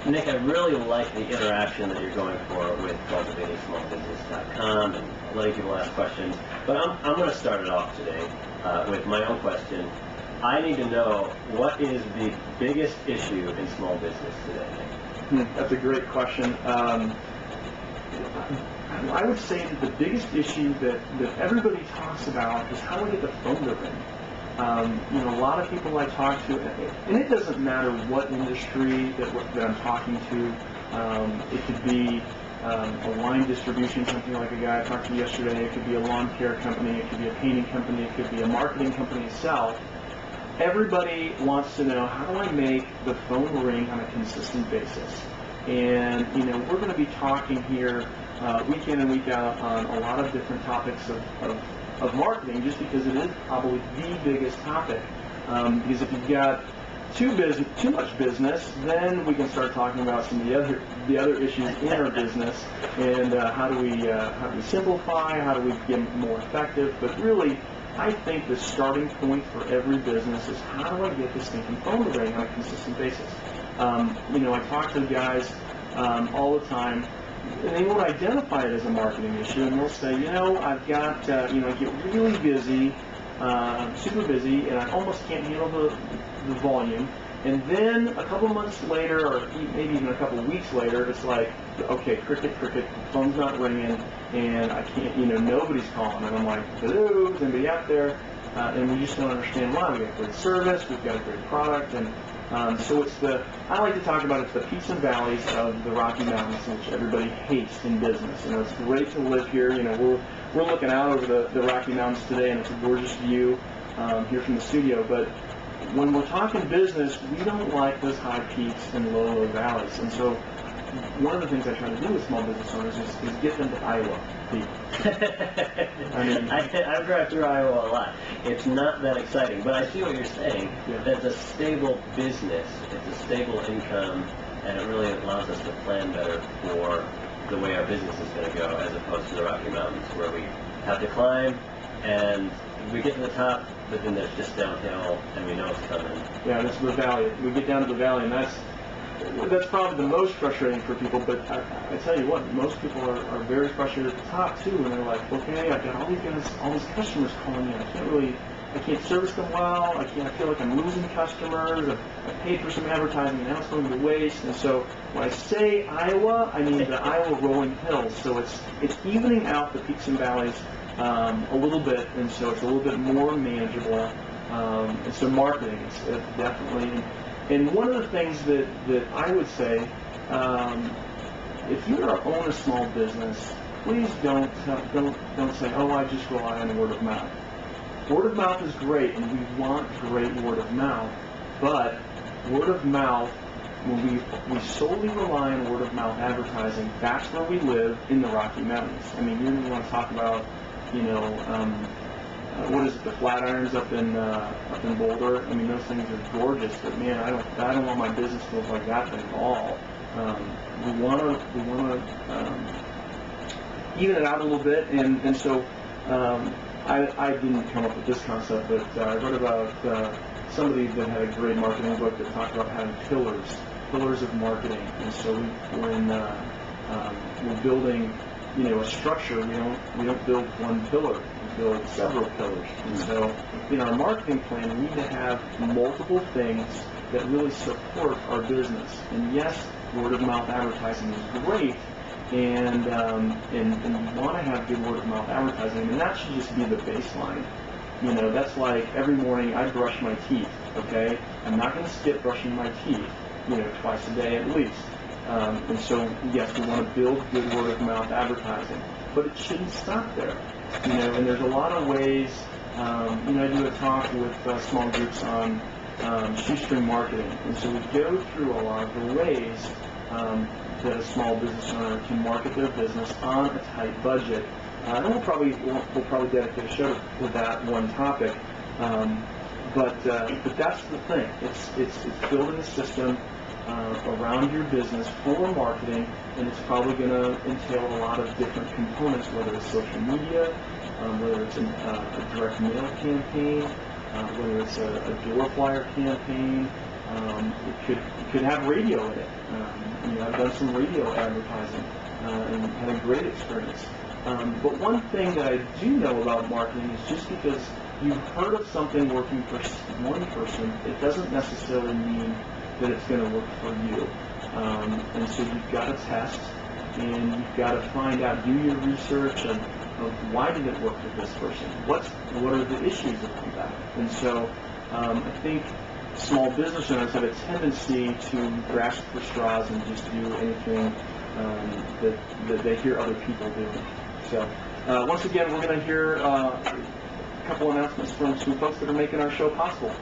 Nick, I really like the interaction that you're going for with cultivating.smallbusiness.com and letting people ask questions. But I'm going to start it off today with my own question. I need to know, what is the biggest issue in small business today, Nick? That's a great question. I would say that the biggest issue that everybody talks about is how we get the phone to ring. A lot of people I talk to, and it doesn't matter what industry that I'm talking to. It could be a wine distribution company like a guy I talked to yesterday. It could be a lawn care company. It could be a painting company. It could be a marketing company itself. Everybody wants to know, how do I make the phone ring on a consistent basis? And, we're going to be talking here week in and week out on a lot of different topics of marketing, just because it is probably the biggest topic. Because if you've got too much business, then we can start talking about some of the other issues in our business, and how do we simplify, how do we get more effective. But really, I think the starting point for every business is, how do I get this stinking phone to ring on a consistent basis? I talk to guys all the time, and they won't identify it as a marketing issue, and they'll say, I've got, I get really busy, super busy, and I almost can't handle the volume. And then a couple months later, or maybe even a couple weeks later, it's like, okay, cricket, the phone's not ringing, and I can't, nobody's calling. And I'm like, hello, is anybody out there? And we just don't understand why. We've got great service, we've got a great product, and so I like to talk about it's the peaks and valleys of the Rocky Mountains, which everybody hates in business. It's great to live here. We're looking out over the Rocky Mountains today, and it's a gorgeous view here from the studio. But when we're talking business, we don't like those high peaks and low valleys. And so one of the things I try to do with small business owners is get them to Iowa. I drive through Iowa a lot. It's not that exciting, but I see what you're saying. Yeah. It's a stable business, it's a stable income, and it really allows us to plan better for the way our business is going to go, as opposed to the Rocky Mountains, where we have to climb, and we get to the top, but then there's just downhill, and we know it's coming. Yeah, this is the valley. We get down to the valley, and that's probably the most frustrating for people. But I tell you what, most people are very frustrated at the top too, and they're like, okay, I've got all these customers calling me. I can't service them well. I feel like I'm losing customers. I paid for some advertising, and now it's going to waste. And so when I say Iowa, I mean the Iowa rolling hills. So it's evening out the peaks and valleys a little bit, and so it's a little bit more manageable. And so marketing is definitely. And one of the things that I would say, if you own a small business, please don't say, oh, I just rely on word of mouth. Word of mouth is great, and we want great word of mouth. But word of mouth, when we solely rely on word of mouth advertising, that's where we live in the Rocky Mountains. I mean, you want to talk about, what is it, the Flatirons up in Boulder? I mean, those things are gorgeous, but man, I don't want my business to look like that thing at all. We want to even it out a little bit, and so I didn't come up with this concept, but I read about somebody that had a great marketing book that talked about having pillars of marketing, and so when we're building, a structure, we don't build one pillar. Build several pillars. And so in our marketing plan, we need to have multiple things that really support our business. And yes, word of mouth advertising is great, and you want to have good word of mouth advertising, and that should just be the baseline. That's like every morning I brush my teeth, okay? I'm not going to skip brushing my teeth, twice a day at least. And so yes, we want to build good word of mouth advertising, but it shouldn't stop there. And there's a lot of ways. I do a talk with small groups on shoestring marketing, and so we go through a lot of the ways that a small business owner can market their business on a tight budget. And we'll probably dedicate a show to that one topic. But that's the thing. It's building a system around your business for marketing, and it's probably going to entail a lot of different components, whether it's social media, whether it's a direct mail campaign, whether it's a door flyer campaign, It could have radio in it. I've done some radio advertising and had a great experience. But one thing that I do know about marketing is just because you've heard of something working for one person, it doesn't necessarily mean that it's going to work for you. And so you've got to test, and you've got to find out, do your research of why did it work with this person? What are the issues around that? And so I think small business owners have a tendency to grasp for straws and just do anything that they hear other people doing. So once again, we're going to hear a couple announcements from some folks that are making our show possible.